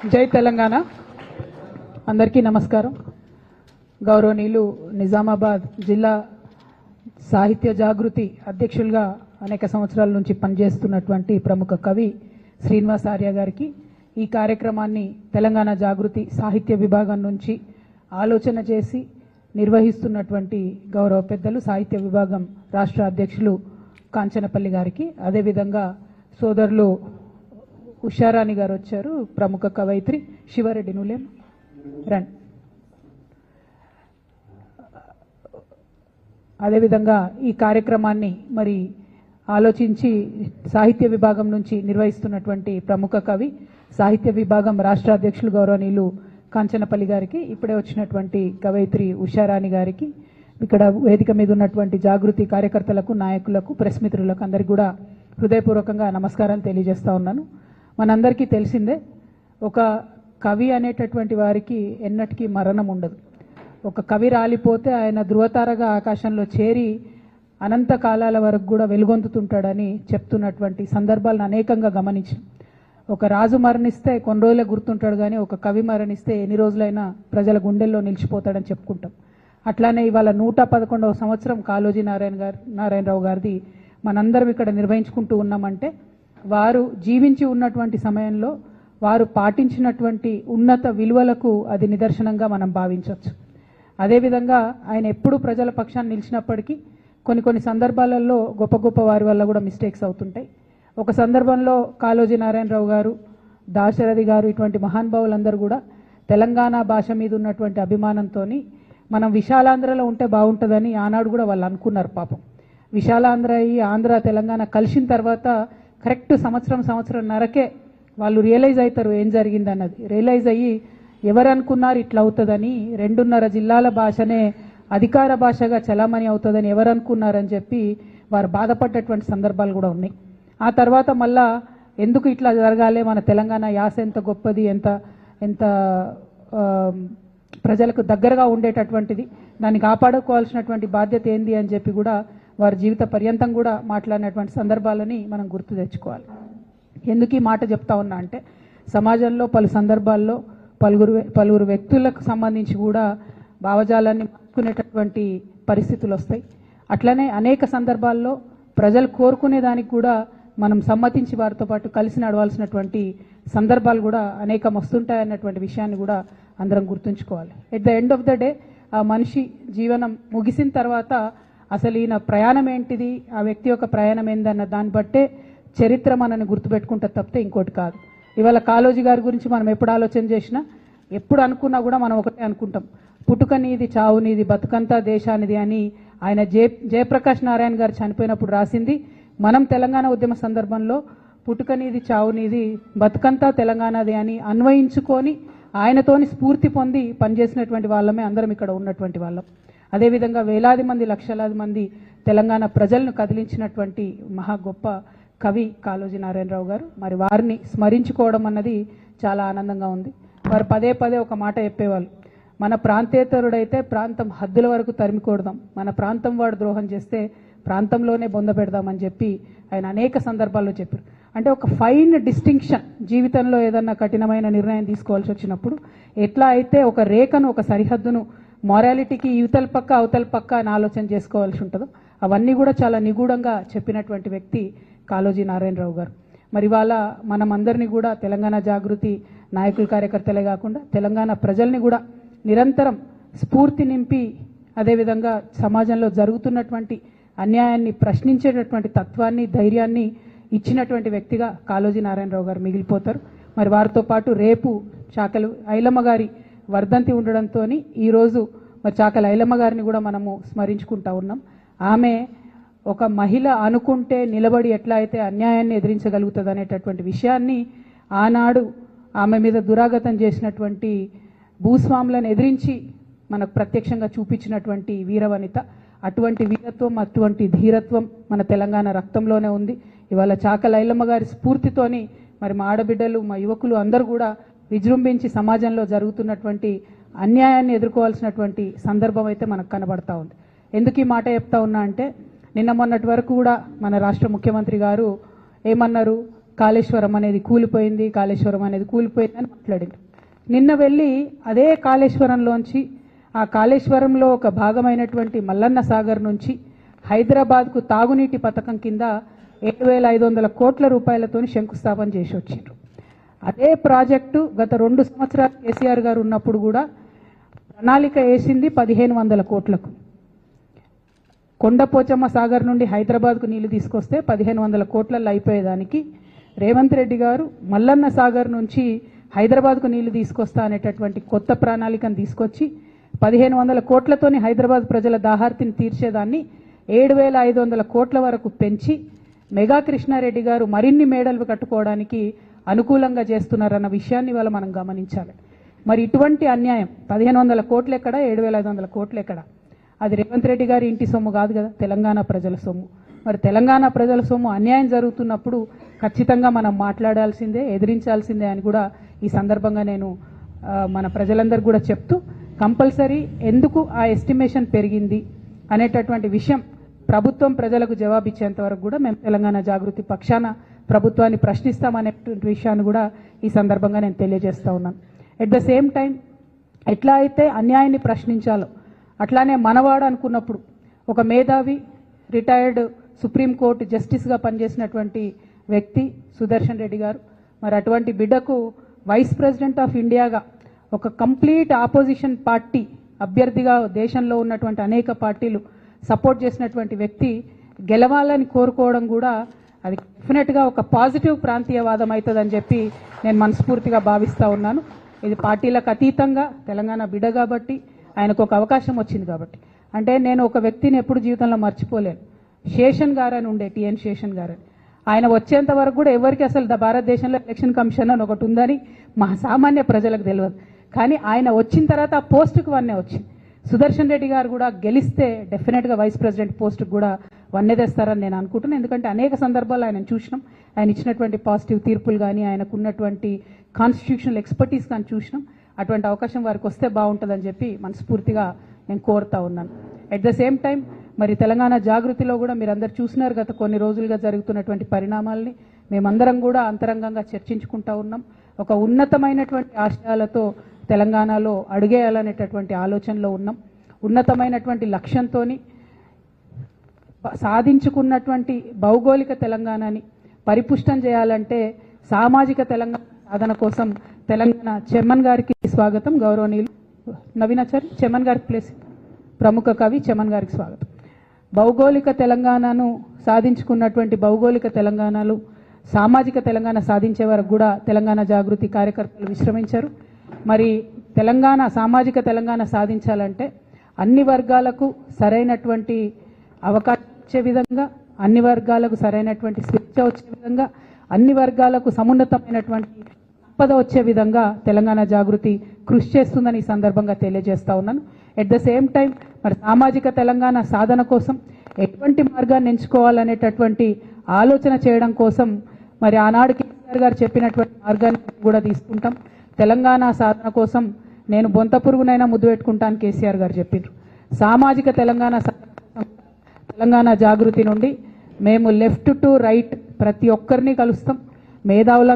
జై తెలంగాణ. అందరికీ నమస్కారం. గౌరవనీయులు నిజామాబాద్ జిల్లా సాహిత్య జాగృతి అధ్యక్షులుగా అనేక సంవత్సరాల నుంచి పనిచేస్తున్నటువంటి ప్రముఖ కవి శ్రీనివాస్ ఆర్య గారికి ఈ కార్యక్రమాన్ని తెలంగాణ జాగృతి సాహిత్య విభాగం నుంచి ఆలోచన చేసి నిర్వహిస్తున్నటువంటి గౌరవ పెద్దలు సాహిత్య విభాగం రాష్ట్ర అధ్యక్షులు కాంచనపల్లి గారికి, అదేవిధంగా సోదరులు ఉషారాణి గారు వచ్చారు, ప్రముఖ కవయిత్రి శివారెడ్డి నులేం రండి. అదేవిధంగా ఈ కార్యక్రమాన్ని మరి ఆలోచించి సాహిత్య విభాగం నుంచి నిర్వహిస్తున్నటువంటి ప్రముఖ కవి సాహిత్య విభాగం రాష్ట్ర అధ్యక్షులు గౌరవనీయులు కాంచనపల్లి గారికి, ఇప్పుడే వచ్చినటువంటి కవయిత్రి ఉషారాణి గారికి, ఇక్కడ వేదిక మీద ఉన్నటువంటి జాగృతి కార్యకర్తలకు, నాయకులకు, ప్రెస్ మిత్రులకు అందరికీ కూడా హృదయపూర్వకంగా నమస్కారాలు తెలియజేస్తా ఉన్నాను. మనందరికీ తెలిసిందే, ఒక కవి అనేటటువంటి వారికి ఎన్నటికీ మరణం ఉండదు. ఒక కవి రాలిపోతే ఆయన ధృవతారగా ఆకాశంలో చేరి అనంత కాలాల వరకు కూడా వెలుగొందుతుంటాడని చెప్తున్నటువంటి సందర్భాలను అనేకంగా గమనించాం. ఒక రాజు మరణిస్తే కొన్ని రోజులే గుర్తుంటాడు, కానీ ఒక కవి మరణిస్తే ఎన్ని రోజులైనా ప్రజల గుండెల్లో నిలిచిపోతాడని చెప్పుకుంటాం. అట్లానే ఇవాళ 111వ సంవత్సరం కాళోజీ నారాయణరావు గారిది మనందరం ఇక్కడ నిర్వహించుకుంటూ ఉన్నామంటే వారు జీవించి ఉన్నటువంటి సమయంలో వారు పాటించినటువంటి ఉన్నత విలువలకు అది నిదర్శనంగా మనం భావించవచ్చు. అదేవిధంగా ఆయన ఎప్పుడూ ప్రజల పక్షాన్ని నిలిచినప్పటికీ కొన్ని సందర్భాలలో గొప్ప గొప్ప వారి వల్ల కూడా మిస్టేక్స్ అవుతుంటాయి. ఒక సందర్భంలో కాళోజీ నారాయణరావు గారు, దాశరథి గారు, ఇటువంటి మహానుభావులందరూ కూడా తెలంగాణ భాష మీద ఉన్నటువంటి అభిమానంతో మనం విశాలాంధ్రలో ఉంటే బాగుంటుందని ఆనాడు కూడా వాళ్ళు అనుకున్నారు. పాపం విశాలాంధ్ర అయ్యి ఆంధ్ర తెలంగాణ కలిసిన తర్వాత కరెక్ట్ సంవత్సరంన్నరకే వాళ్ళు రియలైజ్ అవుతారు ఏం జరిగిందన్నది. రియలైజ్ అయ్యి ఎవరు అనుకున్నారు ఇట్లా అవుతుందని, 2.5 జిల్లాల భాషనే అధికార భాషగా చలామణి అవుతుందని ఎవరు అనుకున్నారని చెప్పి వారు బాధపడ్డటువంటి సందర్భాలు కూడా ఉన్నాయి. ఆ తర్వాత మళ్ళా ఎందుకు ఇట్లా జరగాలి, మన తెలంగాణ యాస ఎంత గొప్పది, ఎంత ప్రజలకు దగ్గరగా ఉండేటటువంటిది, దాన్ని కాపాడుకోవాల్సినటువంటి బాధ్యత ఏంది అని చెప్పి కూడా వారి జీవిత పర్యంతం కూడా మాట్లాడినటువంటి సందర్భాలని మనం గుర్తు తెచ్చుకోవాలి. ఎందుకు ఈ మాట చెప్తా ఉన్నా అంటే సమాజంలో పలు సందర్భాల్లో పలువురు వ్యక్తులకు సంబంధించి కూడా భావజాలాన్ని మార్చుకునేటటువంటి పరిస్థితులు వస్తాయి. అట్లనే అనేక సందర్భాల్లో ప్రజలు కోరుకునే దానికి కూడా మనం సమ్మతించి వారితో పాటు కలిసి నడవాల్సినటువంటి సందర్భాలు కూడా అనేకం వస్తుంటాయన్నటువంటి విషయాన్ని కూడా అందరం గుర్తుంచుకోవాలి. At the end of the day ఆ మనిషి జీవనం ముగిసిన తర్వాత అసలు ఈయన ప్రయాణం ఏంటిది, ఆ వ్యక్తి యొక్క ప్రయాణం ఏందన్న దాన్ని బట్టే చరిత్ర మనని గుర్తుపెట్టుకుంటే తప్పితే ఇంకోటి కాదు. ఇవాళ కాళోజీ గారి గురించి మనం ఎప్పుడు ఆలోచన చేసినా, ఎప్పుడు అనుకున్నా కూడా మనం ఒకటే అనుకుంటాం, పుట్టుక నీది, చావు నీది, బతుకంతా దేశానిది అని ఆయన జయప్రకాష్ నారాయణ గారు చనిపోయినప్పుడు రాసింది. మనం తెలంగాణ ఉద్యమ సందర్భంలో పుట్టుక నీది, చావు నీది, బతుకంతా తెలంగాణది అని అన్వయించుకొని ఆయనతోని స్ఫూర్తి పొంది పనిచేసినటువంటి వాళ్ళమే అందరం ఇక్కడ ఉన్నటువంటి వాళ్ళం. అదేవిధంగా వేలాది మంది, లక్షలాది మంది తెలంగాణ ప్రజలను కదిలించినటువంటి మహా గొప్ప కవి కాళోజీ నారాయణరావు గారు. మరి వారిని స్మరించుకోవడం అన్నది చాలా ఆనందంగా ఉంది. వారు పదే ఒక మాట చెప్పేవాళ్ళు, మన ప్రాంతేతరుడైతే ప్రాంతం హద్దుల వరకు తరిమికొడదాం, మన ప్రాంతం వాడు ద్రోహం చేస్తే ప్రాంతంలోనే బొంద పెడదామని చెప్పి ఆయన అనేక సందర్భాల్లో చెప్పారు. అంటే ఒక ఫైన్ డిస్టింక్షన్, జీవితంలో ఏదన్నా కఠినమైన నిర్ణయం తీసుకోవాల్సి వచ్చినప్పుడు ఎట్లా అయితే ఒక రేఖను, ఒక సరిహద్దును మారాలిటీకి యువతల పక్క అవతల పక్క అని ఆలోచన చేసుకోవాల్సి ఉంటుందో అవన్నీ కూడా చాలా నిగూఢంగా చెప్పినటువంటి వ్యక్తి కాళోజీ నారాయణరావు గారు. మరి ఇవాళ మనం అందరినీ కూడా తెలంగాణ జాగృతి నాయకుల, కార్యకర్తలే కాకుండా తెలంగాణ ప్రజల్ని కూడా నిరంతరం స్ఫూర్తి నింపి, అదేవిధంగా సమాజంలో జరుగుతున్నటువంటి అన్యాయాన్ని ప్రశ్నించేటటువంటి తత్వాన్ని, ధైర్యాన్ని ఇచ్చినటువంటి వ్యక్తిగా కాళోజీ నారాయణరావు గారు మిగిలిపోతారు. మరి వారితో పాటు రేపు చాకలి ఐలమ్మ గారి వర్ధంతి ఉండడంతో ఈరోజు మరి చాకలి ఐలమ్మ గారిని కూడా మనము స్మరించుకుంటా ఉన్నాం. ఆమె ఒక మహిళ అనుకుంటే నిలబడి ఎట్లా అయితే అన్యాయాన్ని ఎదిరించగలుగుతుంది అనేటటువంటి విషయాన్ని ఆనాడు ఆమె మీద దురాగతం చేసినటువంటి భూస్వాములను ఎదిరించి మనకు ప్రత్యక్షంగా చూపించినటువంటి వీరవనిత. అటువంటి వీరత్వం, అటువంటి ధీరత్వం మన తెలంగాణ రక్తంలోనే ఉంది. ఇవాళ చాకలి ఐలమ్మ గారి స్ఫూర్తితోని మరి మా ఆడబిడ్డలు, మా యువకులు అందరూ కూడా విజృంభించి సమాజంలో జరుగుతున్నటువంటి అన్యాయాన్ని ఎదుర్కోవాల్సినటువంటి సందర్భం అయితే మనకు కనబడతా ఉంది. ఎందుకు ఈ మాట చెప్తా ఉన్నా అంటే నిన్న మొన్నటి వరకు కూడా మన రాష్ట్ర ముఖ్యమంత్రి గారు ఏమన్నారు, కాళేశ్వరం అనేది కూలిపోయింది, కాళేశ్వరం అనేది కూలిపోయింది అని మాట్లాడింది. నిన్న వెళ్ళి అదే కాళేశ్వరంలోంచి ఆ కాళేశ్వరంలో ఒక భాగమైనటువంటి మల్లన్న సాగర్ నుంచి హైదరాబాద్కు తాగునీటి పథకం కింద 7,500 కోట్ల రూపాయలతో శంకుస్థాపన చేసి వచ్చిండ్రు. అదే ప్రాజెక్టు గత 2 సంవత్సరాలు కేసీఆర్ గారు ఉన్నప్పుడు కూడా ప్రణాళిక వేసింది 1,500 కోట్లకు. కొండపోచమ్మ సాగర్ నుండి హైదరాబాద్కు నీళ్లు తీసుకొస్తే 1,500 కోట్లలో అయిపోయేదానికి రేవంత్ రెడ్డి గారు మల్లన్న సాగర్ నుంచి హైదరాబాద్కు నీళ్లు తీసుకొస్తా అనేటటువంటి కొత్త ప్రణాళికను తీసుకొచ్చి 1,500 కోట్లతోని హైదరాబాద్ ప్రజల దాహార్తిని తీర్చేదాన్ని 7,500 కోట్ల వరకు పెంచి మెగా కృష్ణారెడ్డి గారు మరిన్ని మేడలు కట్టుకోవడానికి అనుకూలంగా చేస్తున్నారన్న విషయాన్ని ఇవాళ మనం గమనించాలి. మరి ఇటువంటి అన్యాయం 1,500 కోట్లు ఎక్కడ, 7,500 కోట్లు ఎక్కడ? అది రేవంత్ రెడ్డి గారి ఇంటి సొమ్ము కాదు కదా, తెలంగాణ ప్రజల సొమ్ము. మరి తెలంగాణ ప్రజల సొమ్ము అన్యాయం జరుగుతున్నప్పుడు ఖచ్చితంగా మనం మాట్లాడాల్సిందే, ఎదిరించాల్సిందే అని కూడా ఈ సందర్భంగా నేను మన ప్రజలందరూ కూడా చెప్తూ, కంపల్సరీ ఎందుకు ఆ ఎస్టిమేషన్ పెరిగింది అనేటటువంటి విషయం ప్రభుత్వం ప్రజలకు జవాబిచ్చేంత వరకు కూడా మేము తెలంగాణ జాగృతి పక్షాన ప్రభుత్వాన్ని ప్రశ్నిస్తామనేటువంటి విషయాన్ని కూడా ఈ సందర్భంగా నేను తెలియజేస్తూ ఉన్నాను. ఎట్ ద సేమ్ టైం ఎట్లా అయితే అన్యాయాన్ని ప్రశ్నించాలో అట్లానే మనవాడు అనుకున్నప్పుడు ఒక మేధావి రిటైర్డ్ సుప్రీంకోర్టు జస్టిస్గా పనిచేసినటువంటి వ్యక్తి సుదర్శన్ రెడ్డి గారు, మరి అటువంటి బిడ్డకు వైస్ ప్రెసిడెంట్ ఆఫ్ ఇండియాగా ఒక కంప్లీట్ ఆపోజిషన్ పార్టీ అభ్యర్థిగా దేశంలో ఉన్నటువంటి అనేక పార్టీలు సపోర్ట్ చేసినటువంటి వ్యక్తి గెలవాలని కోరుకోవడం కూడా అది డెఫినెట్గా ఒక పాజిటివ్ ప్రాంతీయవాదం అవుతుందని చెప్పి నేను మనస్ఫూర్తిగా భావిస్తూ ఉన్నాను. ఇది పార్టీలకు అతీతంగా తెలంగాణ బిడ్డ కాబట్టి ఆయనకు ఒక అవకాశం వచ్చింది కాబట్టి. అంటే నేను ఒక వ్యక్తిని ఎప్పుడు జీవితంలో మర్చిపోలేను. శేషన్ గారు అని ఉండే, టిఎన్ శేషన్ గారు అని. ఆయన వచ్చేంత వరకు కూడా ఎవరికి అసలు భారతదేశంలో ఎలక్షన్ కమిషన్ అని ఒకటి ఉందని మా సామాన్య ప్రజలకు తెలియదు. కానీ ఆయన వచ్చిన తర్వాత ఆ పోస్టుకు వన్నే వచ్చింది. సుదర్శన్ రెడ్డి గారు కూడా గెలిస్తే డెఫినెట్గా వైస్ ప్రెసిడెంట్ పోస్టుకు కూడా వన్నే తెస్తారని నేను అనుకుంటున్నాను. ఎందుకంటే అనేక సందర్భాల్లో ఆయన చూసినాం, ఆయన ఇచ్చినటువంటి పాజిటివ్ తీర్పులు కానీ ఆయనకు ఉన్నటువంటి కాన్స్టిట్యూషనల్ ఎక్స్పర్టీస్ కానీ చూసినాం. అటువంటి అవకాశం వారికి వస్తే బాగుంటుందని చెప్పి మనస్ఫూర్తిగా నేను కోరుతా ఉన్నాను. ఎట్ ద సేమ్ టైం మరి తెలంగాణ జాగృతిలో కూడా మీరందరూ చూసినారు గత కొన్ని రోజులుగా జరుగుతున్నటువంటి పరిణామాలని మేమందరం కూడా అంతరంగంగా చర్చించుకుంటూ ఉన్నాం. ఒక ఉన్నతమైనటువంటి ఆశయాలతో తెలంగాణలో అడుగేయాలనేటటువంటి ఆలోచనలో ఉన్నాం. ఉన్నతమైనటువంటి లక్ష్యంతో సాధించుకున్నటువంటి భౌగోళిక తెలంగాణని పరిపుష్టం చేయాలంటే సామాజిక తెలంగాణ సాధన కోసం తెలంగాణ చెమ్మన్ గారికి స్వాగతం. గౌరవనీయులు నవీనాచారి చెమ్మన్ గారికి ప్లేస్, ప్రముఖ కవి చెమ్మన్ గారికి స్వాగతం. భౌగోళిక తెలంగాణను సాధించుకున్నటువంటి భౌగోళిక తెలంగాణలు సామాజిక తెలంగాణ సాధించే వరకు కూడా తెలంగాణ జాగృతి కార్యకర్తలు విశ్రమించారు. మరి తెలంగాణ సామాజిక తెలంగాణ సాధించాలంటే అన్ని వర్గాలకు సరైనటువంటి అవకాశం వచ్చే విధంగా, అన్ని వర్గాలకు సరైనటువంటి స్వేచ్ఛ వచ్చే విధంగా, అన్ని వర్గాలకు సమున్నతమైనటువంటి సంపద వచ్చే విధంగా తెలంగాణ జాగృతి కృషి చేస్తుందని ఈ సందర్భంగా తెలియజేస్తా ఉన్నాను. ఎట్ ద సేమ్ టైం మరి సామాజిక తెలంగాణ సాధన కోసం ఎటువంటి మార్గాన్ని ఎంచుకోవాలనేటటువంటి ఆలోచన చేయడం కోసం మరి ఆనాడు కేసీఆర్ గారు చెప్పినటువంటి మార్గాన్ని కూడా తీసుకుంటాం. తెలంగాణ సాధన కోసం నేను బొంత పురుగునైనా ముద్దు పెట్టుకుంటాను కేసీఆర్ గారు చెప్పిండ్రు. సామాజిక తెలంగాణ సాధన కోసం తెలంగాణ జాగృతి నుండి మేము లెఫ్ట్ టు రైట్ ప్రతి ఒక్కరిని కలుస్తాం. మేధావుల